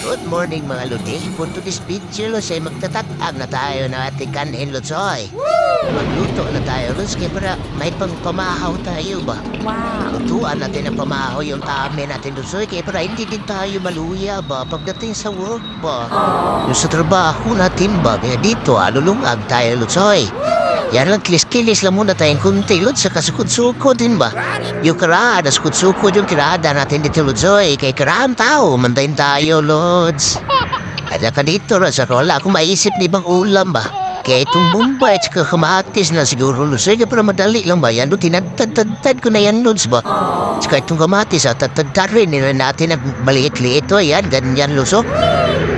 Good morning mga Lodi. For today's video, Lods, ay magtatatag na tayo ng ating kanin, Lods. Magluto na tayo, Lods, kaya para may pang pamahaw tayo ba? Wow. Lutuan natin ang pamahaw yung tame natin, Lods, kaya para hindi din tayo maluya ba pagdating sa work ba? Yung sa trabaho natin ba? Kaya dito, alulungag tayo, Lods. Yan lang, kilis-kilis lang muna tayong kunti, Lods, sa kasukod-sukod din ba? Yung karada, sukod-sukod yung karada natin dito, Lods, kay karaan tao, mandayin tayo, Lods. At saka dito, Lods, wala akong maisip na ibang ulam ba? Kaya itong Bombay at saka kamatis na siguro, Lods, kaya para madali lang ba? Yan, Lods, tinatad ko na yan, Lods ba? Saka itong kamatis, tatad rin nila natin ang maliit-liit, yan, ganyan, Lods,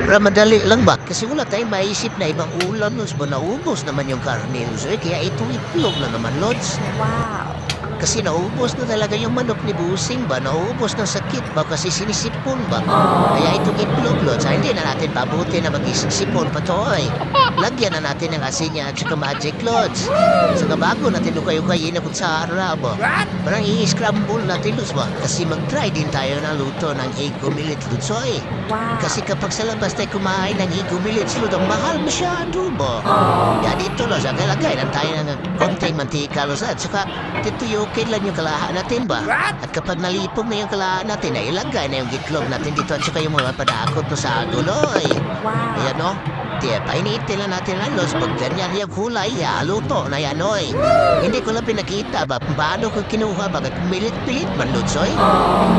para madali lang ba? Kasi wala tayong maisip na ibang ulam, Lods ba? Naubos naman yung karne, Lods, kaya itong itlog na naman, Lods. Wow. Kasi naubos na talaga yung manok ni Busing ba? Naubos ng sakit ba? Kasi sinisipon ba? Kaya itong itlog, Lods, hindi na natin pabuti na mag-isipon pa to, Lagyan na natin ng asin niya at saka magic, Lods. Saka bago natin kayo-kayin na kutsara ba? Parang i-scramble natin, Lods ba? Kasi mag-try din tayo na luto ng egg omelet, Lods, Wow. Kasi kapag sa labas tayo kumain ng egg omelet, Lods, ang mahal masyado ba? Kaya dito, Lods, lagay lang tayo ng konting mantika, Lods, at saka tituyukin lang yung kalahaan natin ba? At kapag nalipog na yung kalahaan natin, ay ilagay na yung gitlog natin dito at saka yung mga padakot mo sa guloy. Wow. Ayan, no? Tiya, painitin lang natin lang, Lods. Pag ganyan yung kulay, luto na yan, Hindi ko lang pinakita ba? Paano ko kinuha ba? Pilit-pilit man, Lods,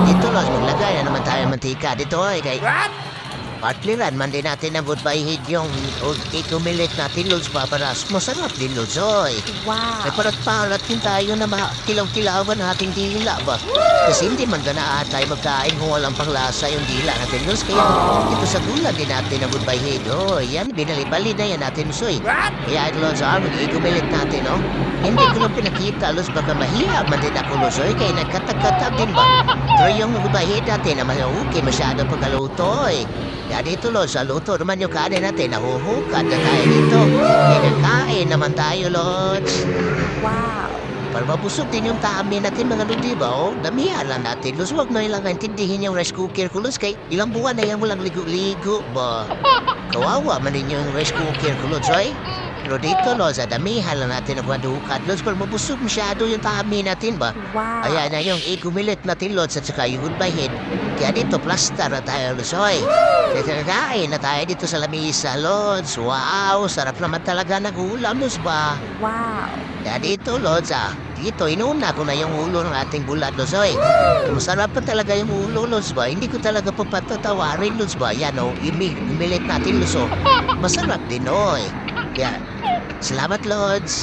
Dito, Lods, maglagay na naman tayo ng mantika dito, Kay partliran man din natin ang goodbye hid yung ikumilit natin, Lods, para masarap din, Lods, Wow. May parat-parat din tayo na kilaw-kilawan ng ating dila ba? Kasi hindi man ganaan tayo magkain kung walang panglasa yung dila natin, Lods. Kaya dito sa gulan din natin ang goodbye hid. Yan, binali-bali na yan natin, Lods, Kaya, Lods, ikumilit natin, Hindi ko lang pinakita, Lods, baka mahiya man din ako, Lods, Kaya nagkatag-katag din ba? Pero yung goodbye hid natin na okay masyado pagkaluto, Kaya dito, Lods, luto naman yung kanin natin. Nahuhukad na tayo dito. Kinakain naman tayo, Lods. Wow. Para mabusog din yung tami natin, mga Lodi ba? Damihan lang natin, Lods. Huwag na ilang intindihin yung rice cooker ko, Lods. Kay ilang buwan na yan walang ligo-ligo ba? Kawawa man din yung rice cooker ko, Lods, Pero dito, Lods, damihan lang natin ang hukad, Lods. Para mabusog masyado yung tami natin ba? Wow. Ayan na yung ikumilit natin, Lods, at saka yung goodbye head. Kaya dito, plaster na tayo, Lods, Kakain na tayo dito sa lamisa, Lods. Wow, sarap naman talaga ng ulam, Lods ba? Wow. Kaya dito, Lods, dito, inuna ko na yung ulo ng ating bulat, Lods, Masarap pa talaga yung ulo, Lods ba? Hindi ko talaga pa patatawarin, Lods ba? Yan, imilit natin, Lods, Masarap din, Kaya, salamat, Lods.